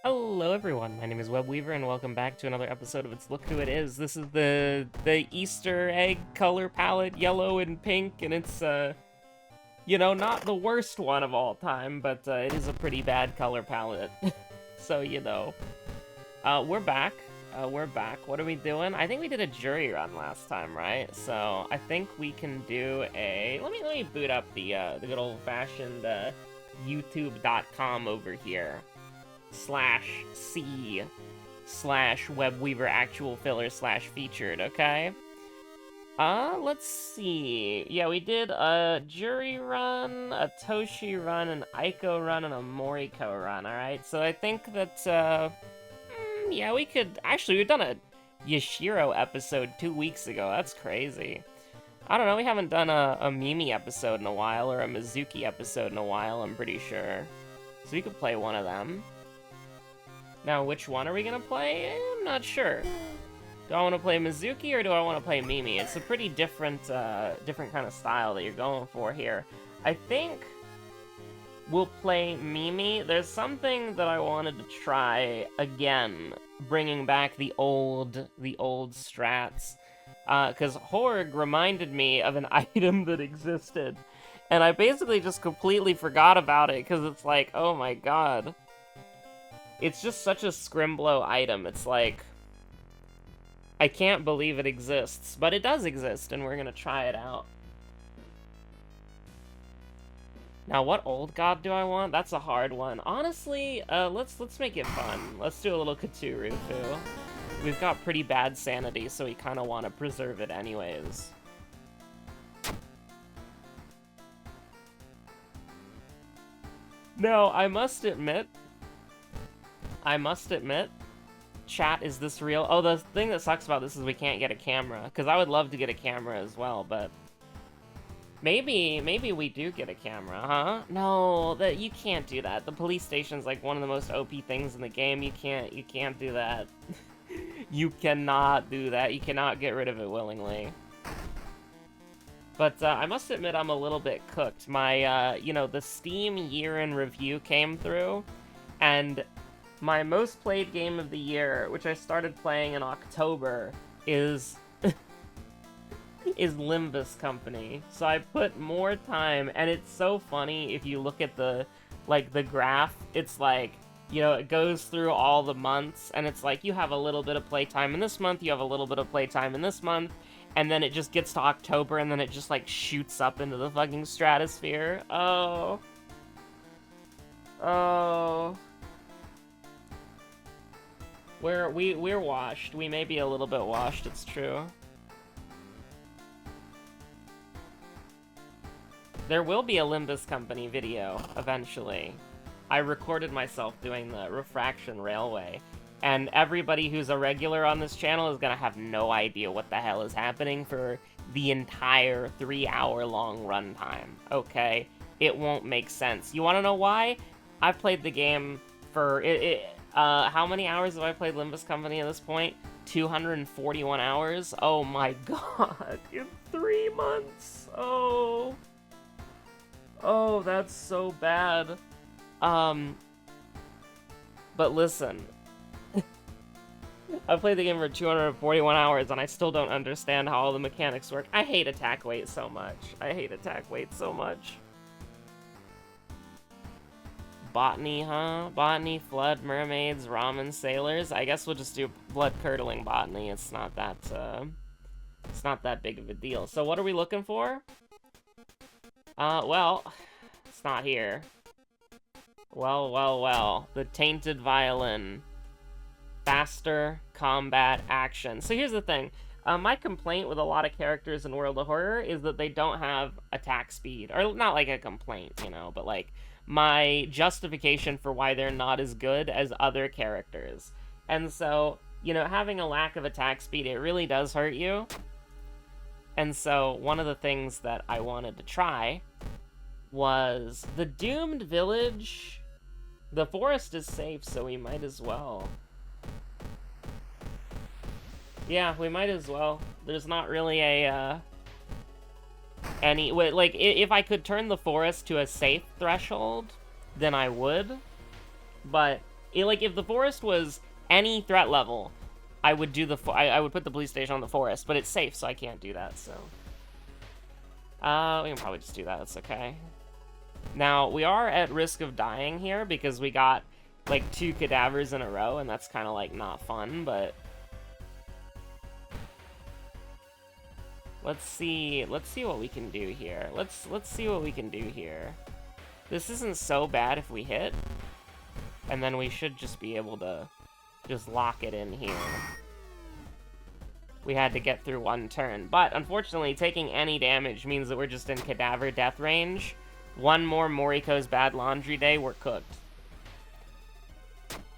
Hello everyone, my name is Webweaver and welcome back to another episode of It's Look Who It Is. This is the Easter egg color palette, yellow and pink, and it's, not the worst one of all time, but it is a pretty bad color palette. So, we're back. We're back. What are we doing? I think we did a jury run last time, right? So, I think we can do a... Let me boot up the good old-fashioned, youtube.com over here. /c/Webweaver actual filler /featured, okay? Let's see. Yeah, we did a Jury run, a Toshi run, an Aiko run, and a Moriko run, alright? So I think that, yeah, we could... Actually, we've done a Yashiro episode 2 weeks ago. That's crazy. I don't know, we haven't done a Mimi episode in a while, or a Mizuki episode in a while, I'm pretty sure. So we could play one of them. Now, which one are we gonna play? I'm not sure. Do I want to play Mizuki or do I want to play Mimi? It's a pretty different kind of style that you're going for here. I think we'll play Mimi. There's something that I wanted to try again, bringing back the old strats, because Horg reminded me of an item that existed, and I basically just completely forgot about it because it's like, oh my god. It's just such a scrimblow item. It's like, I can't believe it exists, but it does exist, and we're gonna try it out. Now, what old god do I want? That's a hard one. Honestly, let's make it fun. Let's do a little Katurufu. We've got pretty bad sanity, so we kind of want to preserve it anyways. Now, I must admit, chat, is this real? Oh, the thing that sucks about this is we can't get a camera, because I would love to get a camera as well, but maybe we do get a camera, huh? No, you can't do that. The police station's like one of the most OP things in the game. You can't do that. You cannot do that. You cannot get rid of it willingly. But I must admit I'm a little bit cooked. My, the Steam year in review came through, and my most played game of the year, which I started playing in October, is Limbus Company. So I put more time, and it's so funny if you look at the graph. It's like, it goes through all the months, and it's like you have a little bit of playtime in this month, you have a little bit of playtime in this month, and then it just gets to October, and then it just like shoots up into the fucking stratosphere. Oh. We're washed. We may be a little bit washed, it's true. There will be a Limbus Company video, eventually. I recorded myself doing the Refraction Railway, and everybody who's a regular on this channel is gonna have no idea what the hell is happening for the entire 3-hour-long runtime, okay? It won't make sense. You wanna know why? I've played the game for... how many hours have I played Limbus Company at this point? 241 hours? Oh my god, in 3 months! Oh, that's so bad. But listen, I played the game for 241 hours and I still don't understand how all the mechanics work. I hate attack weight so much. Botany, huh? Botany, flood, mermaids, ramen, sailors. I guess we'll just do blood-curdling botany. It's not that big of a deal. So what are we looking for? Well, it's not here. Well. The Tainted Violin. Faster combat action. So here's the thing. My complaint with a lot of characters in World of Horror is that they don't have attack speed. Or not like a complaint, but like my justification for why they're not as good as other characters. And so, having a lack of attack speed, it really does hurt you. And so, one of the things that I wanted to try was the Doomed Village. The forest is safe, so we might as well. Yeah, we might as well. There's not really a, if I could turn the forest to a safe threshold, then I would. But like, if the forest was any threat level, I would do I would put the police station on the forest, but it's safe, so I can't do that, so. We can probably just do that, it's okay. Now, we are at risk of dying here, because we got, like, 2 cadavers in a row, and that's kind of, like, not fun, but... Let's see what we can do here. Let's see what we can do here. This isn't so bad if we hit. And then we should just be able to just lock it in here. We had to get through 1 turn. But, unfortunately, taking any damage means that we're just in cadaver death range. 1 more Moriko's Bad Laundry Day, we're cooked.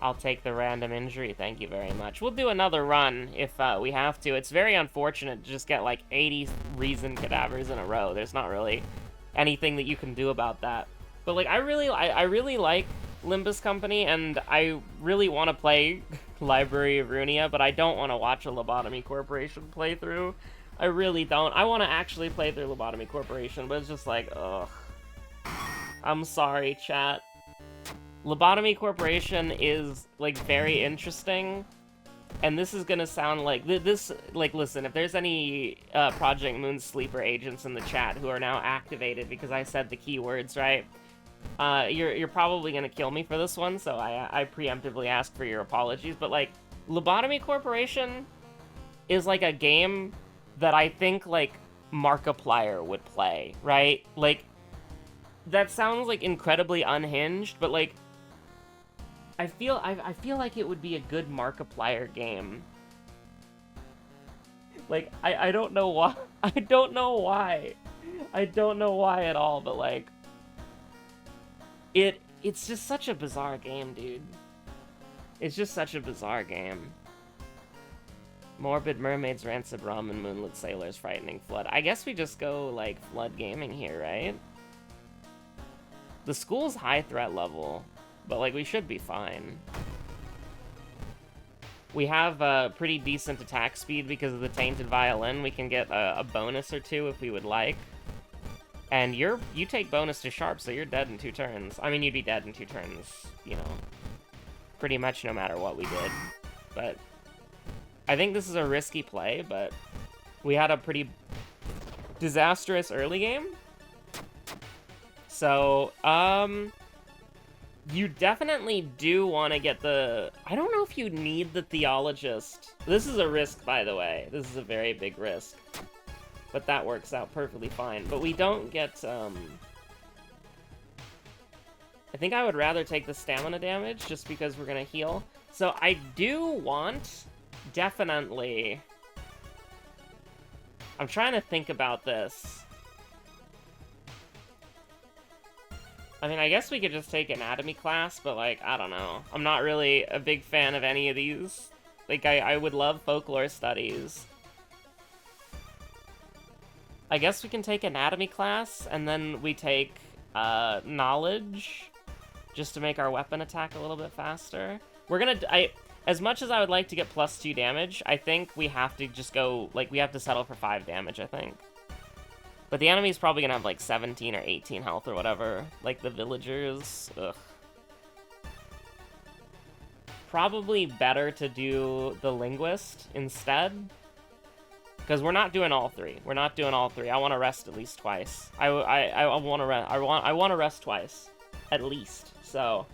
I'll take the random injury, thank you very much. We'll do another run if we have to. It's very unfortunate to just get, like, 80 reason cadavers in a row. There's not really anything that you can do about that. But, like, I really like Limbus Company, and I really want to play Library of Runia, but I don't want to watch a Lobotomy Corporation playthrough. I really don't. I want to actually play through Lobotomy Corporation, but it's just like, ugh. I'm sorry, chat. Lobotomy Corporation is, like, very interesting, and this is gonna sound like, listen, if there's any Project Moon Sleeper agents in the chat who are now activated because I said the keywords, right? You're probably gonna kill me for this one, so I preemptively ask for your apologies, but, like, Lobotomy Corporation is, like, a game that I think, like, Markiplier would play, right? Like, that sounds, like, incredibly unhinged, but, like, I feel like it would be a good Markiplier game. Like, I don't know why. I don't know why. I don't know why at all, but, like, it's just such a bizarre game, dude. It's just such a bizarre game. Morbid Mermaids, Rancid Rum, and Moonlit Sailors, Frightening Flood. I guess we just go, like, Flood Gaming here, right? The school's high threat level. But, like, we should be fine. We have a pretty decent attack speed because of the Tainted Violin. We can get a bonus or 2 if we would like. And you take bonus to Sharp, so you're dead in 2 turns. I mean, you'd be dead in 2 turns, you know. Pretty much no matter what we did. But I think this is a risky play, but we had a pretty disastrous early game. So, you definitely do want to get the... I don't know if you need the Theologist. This is a risk, by the way. This is a very big risk. But that works out perfectly fine. But we don't get, I think I would rather take the stamina damage, just because we're gonna heal. So I do want, definitely... I'm trying to think about this. I mean, I guess we could just take Anatomy class, but, like, I don't know. I'm not really a big fan of any of these. Like, I would love Folklore Studies. I guess we can take Anatomy class, and then we take, Knowledge, just to make our weapon attack a little bit faster. We're gonna... as much as I would like to get +2 damage, I think we have to just go... Like, we have to settle for 5 damage, I think. But the enemy's probably gonna have, like, 17 or 18 health or whatever. Like, the villagers. Ugh. Probably better to do the Linguist instead. Because we're not doing all 3. We're not doing all 3. I want to rest at least twice. I want to rest twice. At least. So...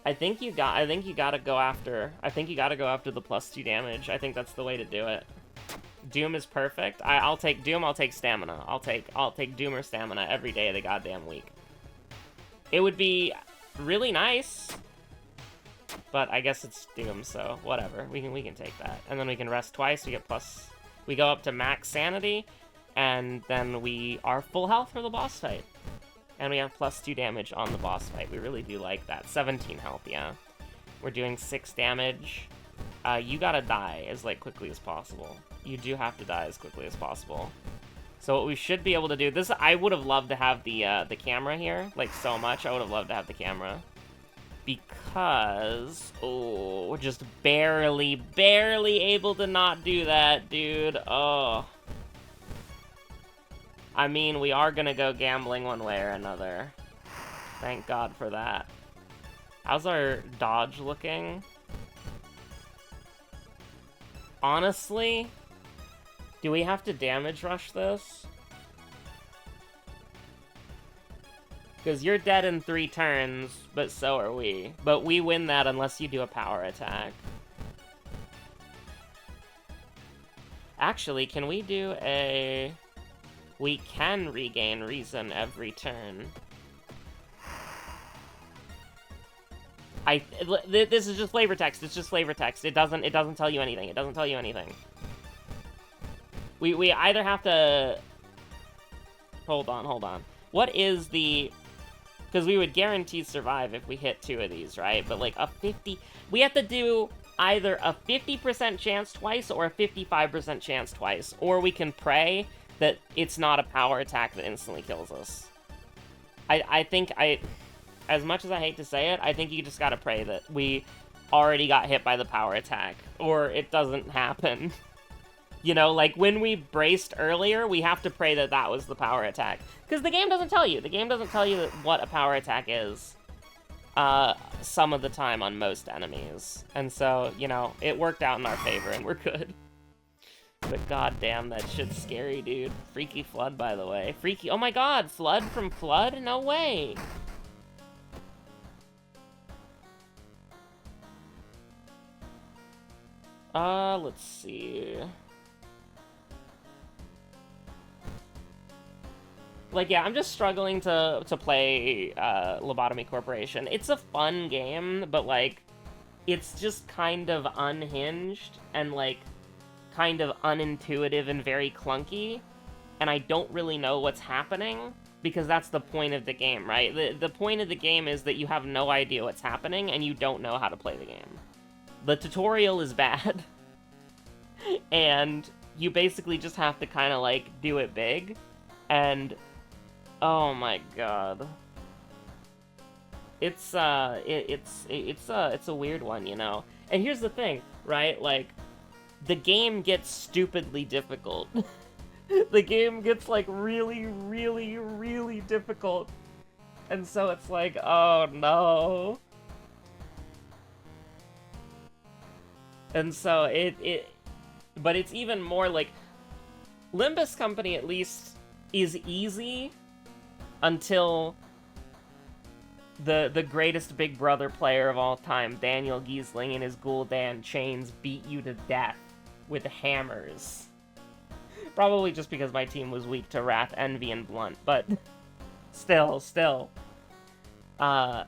I think you gotta go after the +2 damage. I think that's the way to do it. Doom is perfect. I'll take Doom, I'll take Stamina. I'll take Doom or Stamina every day of the goddamn week. It would be really nice, but I guess it's Doom, so whatever. We can take that. And then we can rest twice, we go up to max sanity, and then we are full health for the boss fight. And we have +2 damage on the boss fight. We really do like that. 17 health, yeah. We're doing 6 damage. You gotta die as, like, quickly as possible. You do have to die as quickly as possible. So what we should be able to do... This, I would have loved to have the camera here. Like, so much. I would have loved to have the camera. Because... Oh, we're just barely able to not do that, dude. Oh... I mean, we are gonna go gambling one way or another. Thank God for that. How's our dodge looking? Honestly, do we have to damage rush this? Because you're dead in 3 turns, but so are we. But we win that unless you do a power attack. Actually, can we do a... We can regain reason every turn. This is just flavor text. It's just flavor text. It doesn't tell you anything. It doesn't tell you anything. We either have to... Hold on. What is the... Because we would guarantee survive if we hit 2 of these, right? But like a 50... We have to do either a 50% chance twice or a 55% chance twice. Or we can pray that it's not a power attack that instantly kills us. I think as much as I hate to say it, I think you just gotta pray that we already got hit by the power attack. Or it doesn't happen. You know, like, when we braced earlier, we have to pray that that was the power attack. Because the game doesn't tell you. The game doesn't tell you what a power attack is some of the time on most enemies. And so, you know, it worked out in our favor, and we're good. But goddamn, that shit's scary, dude. Freaky Flood, by the way. Freaky... Oh my god, Flood from Flood? No way! Let's see... Like, yeah, I'm just struggling to play Lobotomy Corporation. It's a fun game, but, like, it's just kind of unhinged and, like, kind of unintuitive and very clunky. And I don't really know what's happening, because that's the point of the game, right? The point of the game is that you have no idea what's happening, and you don't know how to play the game. The tutorial is bad. And you basically just have to kind of, like, do it big. And... Oh my god. It's a weird one, you know? And here's the thing, right? Like, the game gets stupidly difficult. The game gets, like, really, really, really difficult. And so it's like, oh no. And so but it's even more like, Limbus Company at least is easy until the greatest Big Brother player of all time, Daniel Giesling, and his Gul'dan chains beat you to death with hammers. Probably just because my team was weak to Wrath, Envy, and Blunt, but still. And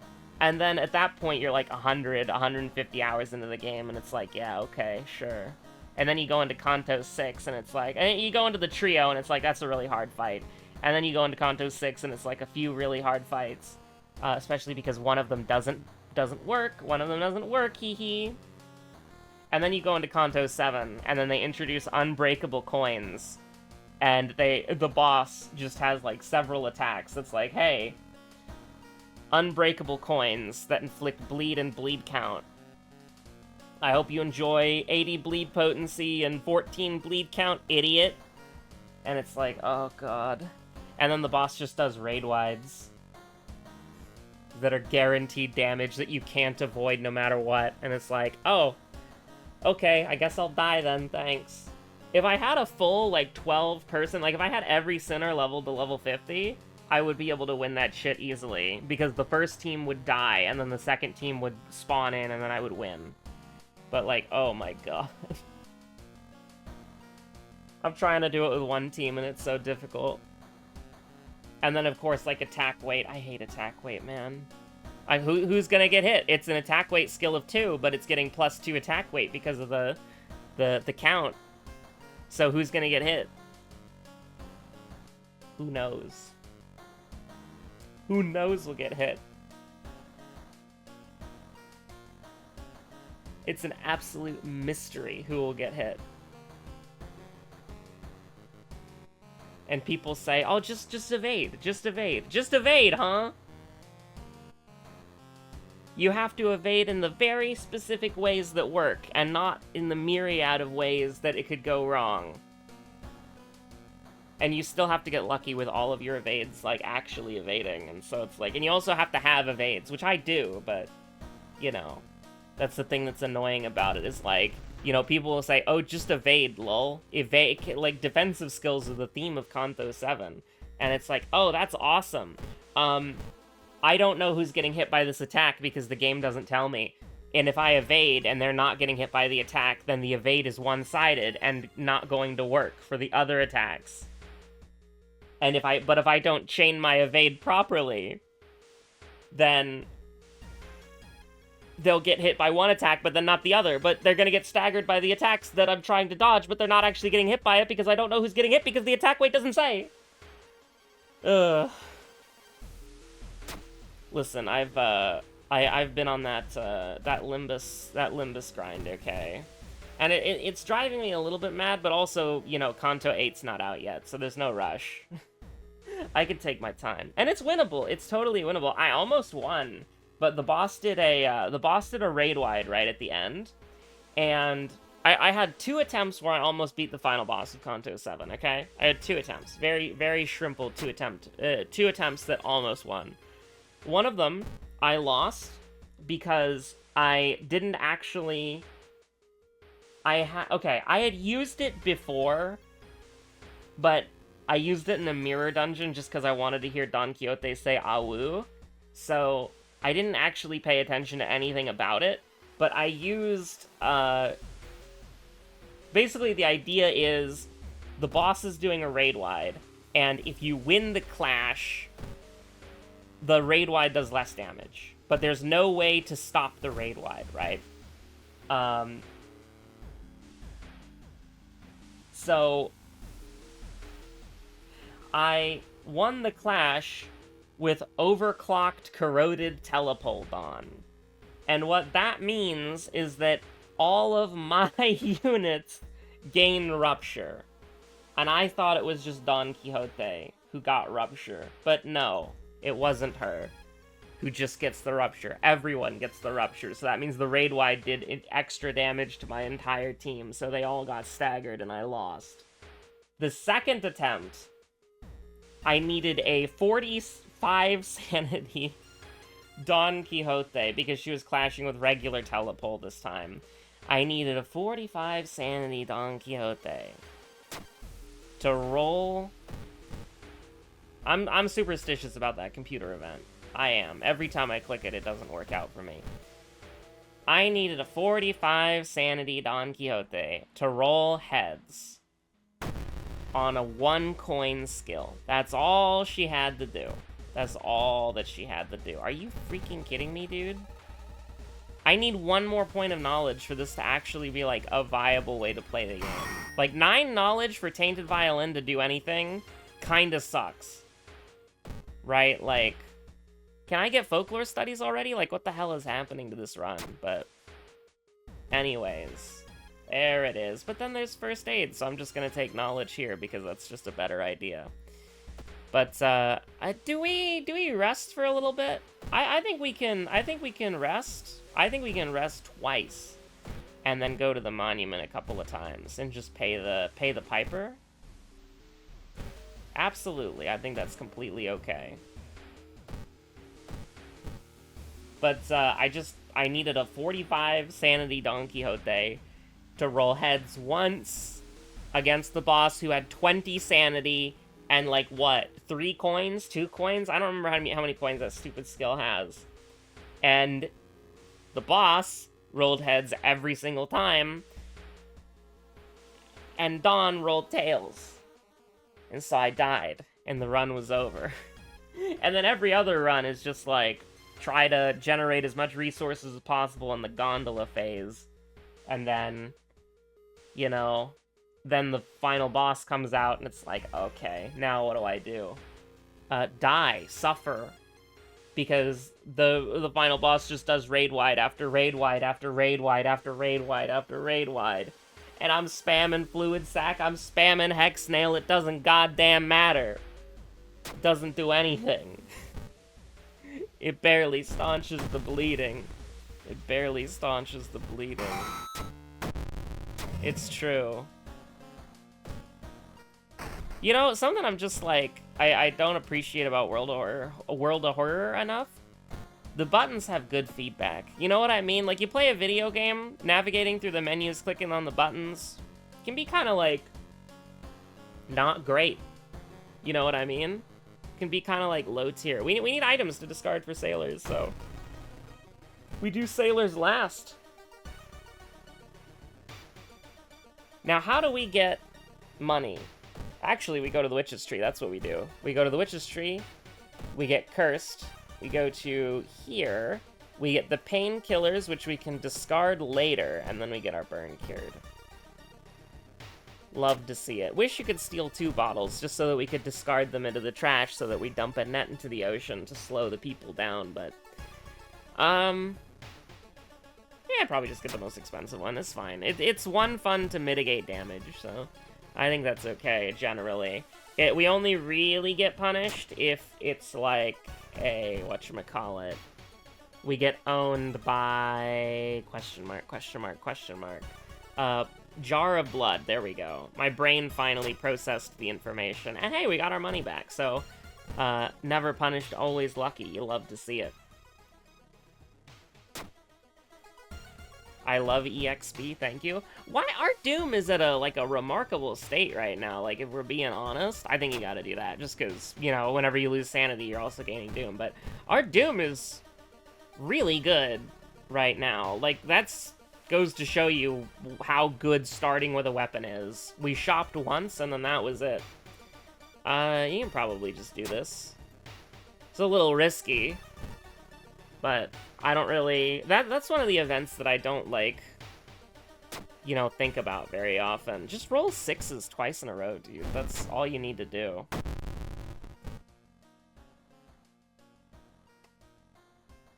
then at that point, you're like 100, 150 hours into the game, and it's like, yeah, okay, sure. And then you go into Kanto 6, and it's like, and you go into the trio, and it's like, that's a really hard fight. And then you go into Kanto 6, and it's like a few really hard fights. Especially because one of them doesn't work. One of them doesn't work, hee. And then you go into Kanto 7, and then they introduce unbreakable coins. And the boss just has, like, several attacks. It's like, hey, unbreakable coins that inflict bleed and bleed count. I hope you enjoy 80 bleed potency and 14 bleed count, idiot. And it's like, oh god. And then the boss just does raid wides that are guaranteed damage that you can't avoid no matter what. And it's like, oh, okay, I guess I'll die then, thanks. If I had a full, like, 12-person, like, if I had every Sinner leveled to level 50, I would be able to win that shit easily. Because the first team would die, and then the second team would spawn in, and then I would win. But, like, oh my god. I'm trying to do it with one team, and it's so difficult. And then, of course, like, attack weight. I hate attack weight, man. Who's gonna get hit? It's an attack weight skill of 2, but it's getting +2 attack weight because of the count. So who's gonna get hit? Who knows? Who knows will get hit? It's an absolute mystery who will get hit. And people say, oh, just evade, just evade. Just evade, huh? You have to evade in the very specific ways that work, and not in the myriad of ways that it could go wrong. And you still have to get lucky with all of your evades, like, actually evading. And so it's like, and you also have to have evades, which I do, but you know, that's the thing that's annoying about it, is like, you know, people will say, oh, just evade, lol. Evade, like, defensive skills are the theme of Kanto 7. And it's like, oh, that's awesome. I don't know who's getting hit by this attack because the game doesn't tell me. And if I evade and they're not getting hit by the attack, then the evade is one-sided and not going to work for the other attacks. And if I don't chain my evade properly, then they'll get hit by one attack, but then not the other. But they're going to get staggered by the attacks that I'm trying to dodge, but they're not actually getting hit by it because I don't know who's getting hit because the attack weight doesn't say. Ugh. Listen, I've been on that Limbus grind, okay? And it's driving me a little bit mad, but also, you know, Kanto 8's not out yet, so there's no rush. I could take my time. And it's winnable. It's totally winnable. I almost won. But the boss did a raid wide right at the end, and I had 2 attempts where I almost beat the final boss of Kanto 7. Okay, I had 2 attempts, very shrimpled 2 attempts that almost won. One of them I lost because I didn't actually. I had used it before, but I used it in a mirror dungeon just because I wanted to hear Don Quixote say "Awu," so I didn't actually pay attention to anything about it, but I used, basically the idea is, the boss is doing a raid-wide, and if you win the clash, the raid-wide does less damage. But there's no way to stop the raid-wide, right? So, I won the clash with overclocked corroded telepoldon. And what that means is that all of my units gain rupture. And I thought it was just Don Quixote who got rupture. But no, it wasn't her who just gets the rupture. Everyone gets the rupture. So that means the raid wide did extra damage to my entire team. So they all got staggered and I lost. The second attempt, I needed a 45 sanity Don Quixote because she was clashing with regular telepole this time. I needed a 45 sanity Don Quixote to roll. I'm superstitious about that computer event. I am. Every time I click it, it doesn't work out for me. I needed a 45 sanity Don Quixote to roll heads on a 1 coin skill. That's all she had to do. That's all that she had to do. Are you freaking kidding me, dude? I need 1 more point of knowledge for this to actually be, like, a viable way to play the game. Like, 9 knowledge for Tainted Violin to do anything kinda sucks. Right? Like, can I get folklore studies already? Like, what the hell is happening to this run? But, anyways, there it is. But then there's first aid, so I'm just gonna take knowledge here because that's just a better idea. But, do we rest for a little bit? I think we can rest. I think we can rest twice, and then go to the monument a couple of times, and just pay the piper. Absolutely, I think that's completely okay. But, I needed a 45 sanity Don Quixote to roll heads once against the boss who had 20 sanity and, like, what, 3 coins? 2 coins? I don't remember how many coins that stupid skill has. And the boss rolled heads every single time, and Don rolled tails. And so I died, and the run was over. And then every other run is just like, try to generate as much resources as possible in the gondola phase. And then, you know, then the final boss comes out, and it's like, okay, now what do I do? Die, suffer. Because the final boss just does raid wide after raid wide after raid wide after raid wide after raid wide. And I'm spamming Fluid Sac, I'm spamming Hex Nail, it doesn't goddamn matter. It doesn't do anything. It barely staunches the bleeding. It barely staunches the bleeding. It's true. You know, something I'm just like, I don't appreciate about World of Horror enough The buttons have good feedback. You know what I mean? Like, you play a video game, navigating through the menus, clicking on the buttons, can be kind of, like, not great. You know what I mean? Can be kind of, like, low tier. We need items to discard for sailors, so... we do sailors last. Now, how do we get money? Actually, we go to the Witch's Tree. That's what we do. We go to the Witch's Tree. We get cursed. We go to here. We get the painkillers, which we can discard later, and then we get our burn cured. Love to see it. Wish you could steal 2 bottles, just so that we could discard them into the trash, so that we dump a net into the ocean to slow the people down, but... yeah, probably just get the most expensive one. It's fine. It's one fun to mitigate damage, so... I think that's okay, generally. We only really get punished if it's like a, whatchamacallit, we get owned by, question mark, jar of blood, there we go. My brain finally processed the information, and hey, we got our money back, so, never punished, always lucky, you love to see it. I love EXP, thank you. Why, our Doom is at a remarkable state right now, like, if we're being honest. I think you gotta do that, just because, you know, whenever you lose sanity, you're also gaining Doom. But our Doom is really good right now. Like, goes to show you how good starting with a weapon is. We shopped once, and then that was it. You can probably just do this. It's a little risky, but I don't really... That's one of the events that I don't, like, you know, think about very often. Just roll 6s twice in a row, dude. That's all you need to do.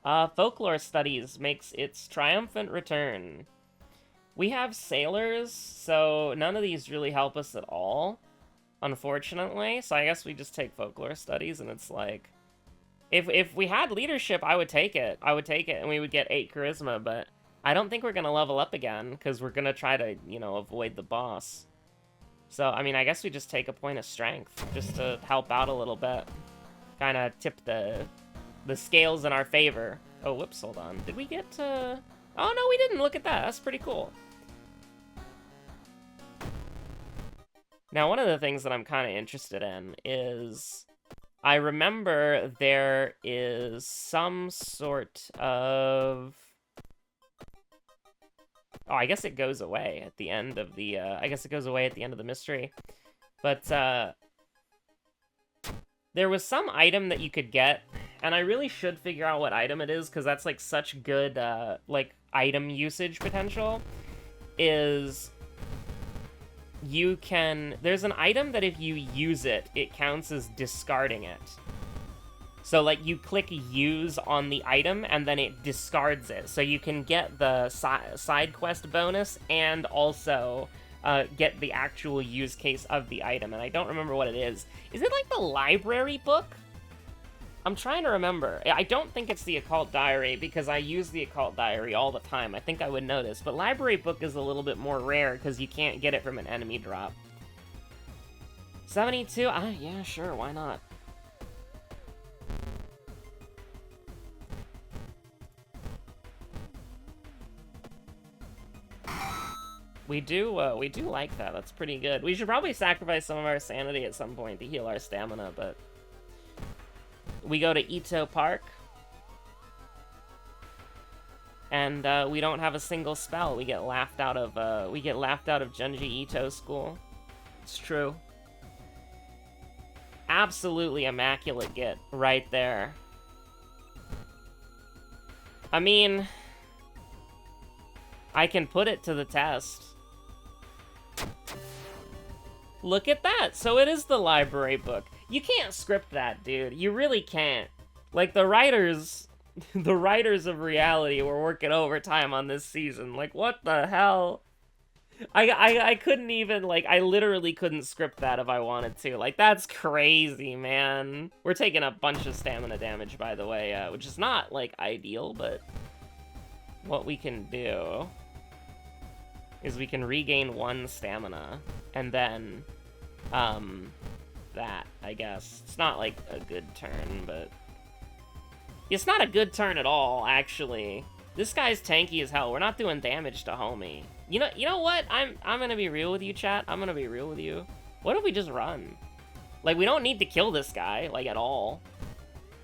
Folklore Studies makes its triumphant return. We have sailors, so none of these really help us at all, unfortunately. So I guess we just take Folklore Studies, and it's like... If we had leadership, I would take it. I would take it, and we would get 8 charisma, but I don't think we're going to level up again, because we're going to try to, you know, avoid the boss. So, I mean, I guess we just take a point of strength, just to help out a little bit. Kind of tip the scales in our favor. Oh, whoops, hold on. Did we get, Oh, no, we didn't. Look at that. That's pretty cool. Now, one of the things that I'm kind of interested in is... I remember there is some sort of... Oh, I guess it goes away at the end of the, I guess it goes away at the end of the mystery. But, there was some item that you could get, and I really should figure out what item it is, because that's, like, such good, like, item usage potential, is... You can... There's an item that if you use it, it counts as discarding it. So, like, you click use on the item, and then it discards it. So you can get the side quest bonus, and also get the actual use case of the item. And I don't remember what it is. Is it, like, the library book? I'm trying to remember. I don't think it's the Occult Diary, because I use the Occult Diary all the time. I think I would notice. But Library Book is a little bit more rare, because you can't get it from an enemy drop. 72? Yeah, sure, why not? We do like that. That's pretty good. We should probably sacrifice some of our sanity at some point to heal our stamina, but... We go to Ito Park, and we don't have a single spell. We get laughed out of Junji Ito school. It's true. Absolutely immaculate get right there. I mean, I can put it to the test. Look at that. So it is the library book. You can't script that, dude. You really can't. Like, the writers of reality were working overtime on this season. Like, what the hell? I couldn't even, like, I literally couldn't script that if I wanted to. Like, that's crazy, man. We're taking a bunch of stamina damage, by the way, which is not, like, ideal, but what we can do is we can regain 1 stamina, and then, that, I guess. It's not, like, a good turn, but... It's not a good turn at all, actually. This guy's tanky as hell. We're not doing damage to homie. You know what? I'm gonna be real with you, chat. I'm gonna be real with you. What if we just run? Like, we don't need to kill this guy, like, at all.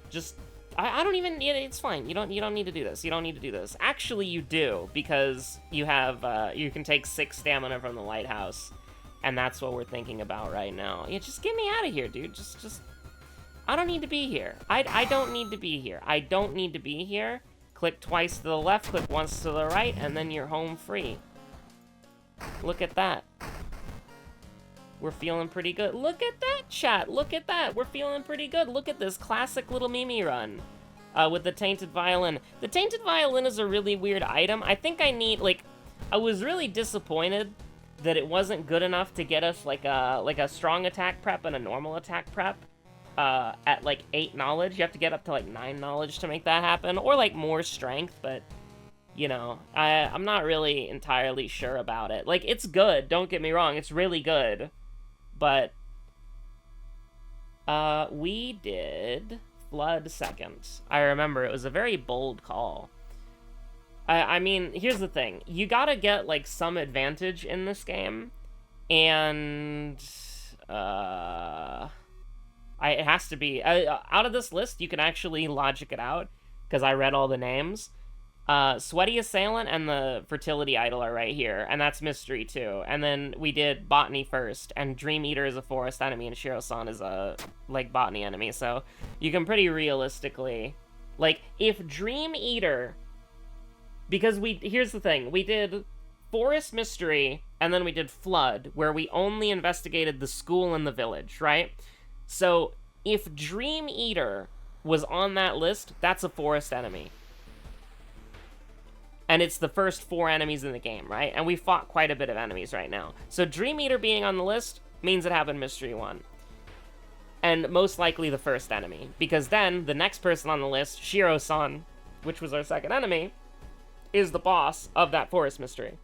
Just, I don't even, it's fine. You don't need to do this. You don't need to do this. Actually, you do, because you have, you can take 6 stamina from the lighthouse. And that's what we're thinking about right now. Yeah, just get me out of here, dude. Just, I don't need to be here. I don't need to be here. I don't need to be here. Click twice to the left, click once to the right, and then you're home free. Look at that. We're feeling pretty good. Look at that, chat. Look at that. We're feeling pretty good. Look at this classic little Mimi run with the Tainted Violin. The Tainted Violin is a really weird item. I think I need, like, I was really disappointed that it wasn't good enough to get us, like a strong attack prep and a normal attack prep at, like, 8 knowledge. You have to get up to, like, 9 knowledge to make that happen. Or, like, more strength, but... You know, I'm not really entirely sure about it. Like, it's good, don't get me wrong, it's really good. But, we did Flood second. I remember, it was a very bold call. I mean, here's the thing. You gotta get, like, some advantage in this game. And, it has to be... out of this list, you can actually logic it out, because I read all the names. Sweaty Assailant and the Fertility Idol are right here, and that's Mystery too. And then we did Botany first, and Dream Eater is a forest enemy, and Shiro-san is a, like, Botany enemy, so you can pretty realistically... Like, if Dream Eater... Because here's the thing, we did Forest Mystery, and then we did Flood, where we only investigated the school and the village, right? So, if Dream Eater was on that list, that's a forest enemy. And it's the first 4 enemies in the game, right? And we fought quite a bit of enemies right now. So Dream Eater being on the list means it happened Mystery 1. And most likely the first enemy. Because then, the next person on the list, Shiro-san, which was our second enemy, is the boss of that Forest Mystery.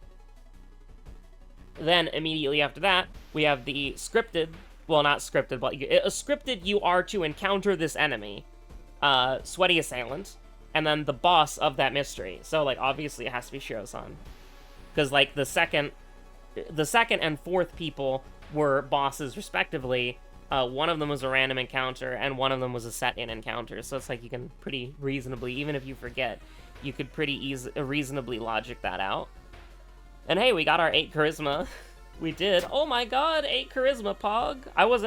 Then, immediately after that, we have the scripted... Well, not scripted, but a scripted you are to encounter this enemy. Sweaty Assailant. And then the boss of that mystery. So, like, obviously it has to be Shiro-san. Because, like, the second and fourth people were bosses, respectively. One of them was a random encounter, and one of them was a set-in encounter. So it's like you can pretty reasonably, even if you forget, you could pretty reasonably logic that out. And hey, we got our 8 charisma. We did. Oh my god, 8 charisma, Pog.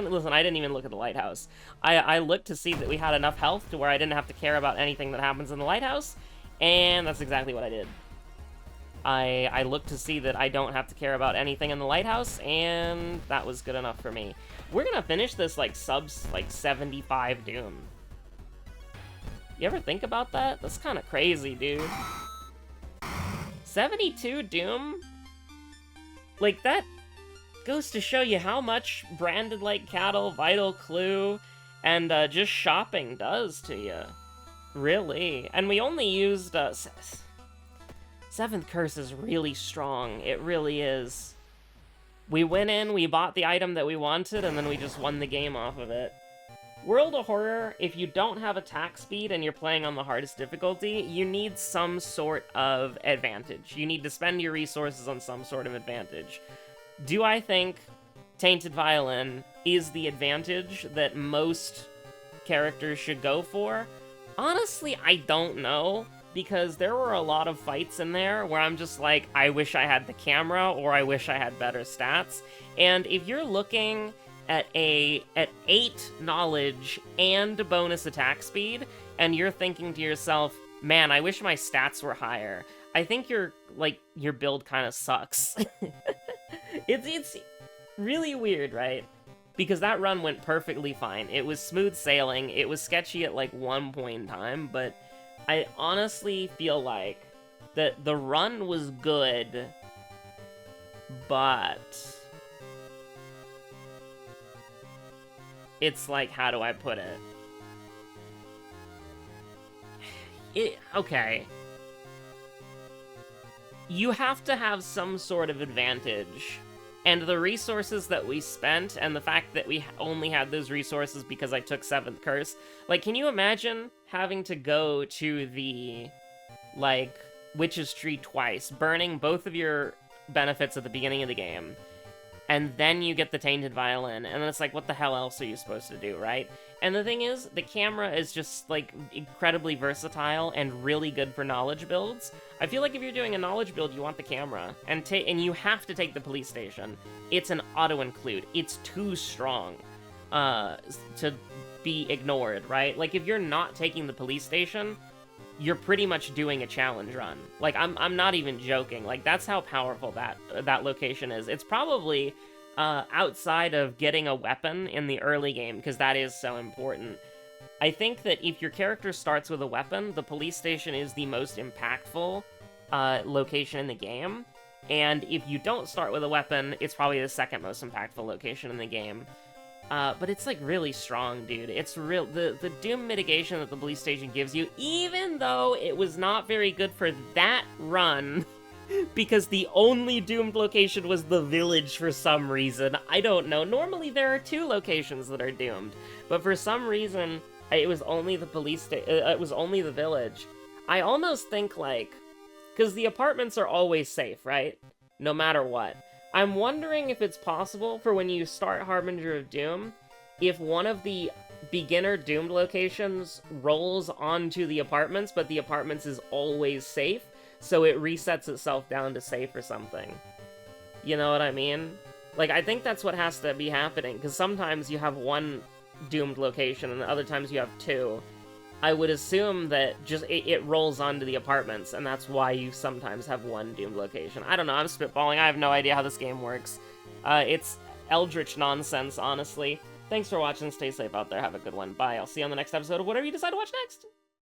Listen, I didn't even look at the lighthouse. I looked to see that we had enough health to where I didn't have to care about anything that happens in the lighthouse, and that's exactly what I did. I looked to see that I don't have to care about anything in the lighthouse, and that was good enough for me. We're gonna finish this, like, 75 Doom. You ever think about that? That's kind of crazy, dude. 72 Doom? Like, that goes to show you how much Branded Like Cattle, Vital Clue, and just shopping does to you. Really. And we only used... 7th Curse is really strong. It really is. We went in, we bought the item that we wanted, and then we just won the game off of it. World of Horror, if you don't have attack speed and you're playing on the hardest difficulty, you need some sort of advantage. You need to spend your resources on some sort of advantage. Do I think Tainted Violin is the advantage that most characters should go for? Honestly, I don't know, because there were a lot of fights in there where I'm just like, I wish I had the camera, or I wish I had better stats. And if you're looking... at 8 knowledge and bonus attack speed, and you're thinking to yourself, man, I wish my stats were higher, I think your build kind of sucks. It's really weird, right? Because that run went perfectly fine. It was smooth sailing, it was sketchy at, like, one point in time, but I honestly feel like that the run was good, but... It's like, how do I put it? Okay. You have to have some sort of advantage. And the resources that we spent, and the fact that we only had those resources because I took 7th Curse, like, can you imagine having to go to the, like, Witch's Tree twice, burning both of your benefits at the beginning of the game, and then you get the Tainted Violin, and then it's like, what the hell else are you supposed to do, right? And the thing is, the camera is just, like, incredibly versatile and really good for knowledge builds. I feel like if you're doing a knowledge build, you want the camera, and you have to take the police station. It's an auto-include. It's too strong to be ignored, right? Like, if you're not taking the police station, you're pretty much doing a challenge run. Like, I'm not even joking. Like, that's how powerful that location is. It's probably outside of getting a weapon in the early game, because that is so important. I think that if your character starts with a weapon, the police station is the most impactful location in the game. And if you don't start with a weapon, it's probably the second most impactful location in the game. But it's, like, really strong, dude. It's real. The Doom mitigation that the police station gives you, even though it was not very good for that run, because the only doomed location was the village for some reason. I don't know. Normally there are 2 locations that are doomed, but for some reason it was only the it was only the village. I almost think, like, because the apartments are always safe, right? No matter what. I'm wondering if it's possible for when you start Harbinger of Doom, if one of the beginner doomed locations rolls onto the apartments, but the apartments is always safe, so it resets itself down to safe or something. You know what I mean? Like, I think that's what has to be happening, because sometimes you have 1 doomed location, and other times you have 2. I would assume that just it rolls onto the apartments, and that's why you sometimes have 1 doomed location. I don't know, I'm spitballing, I have no idea how this game works. It's eldritch nonsense, honestly. Thanks for watching, stay safe out there, have a good one, bye. I'll see you on the next episode of whatever you decide to watch next!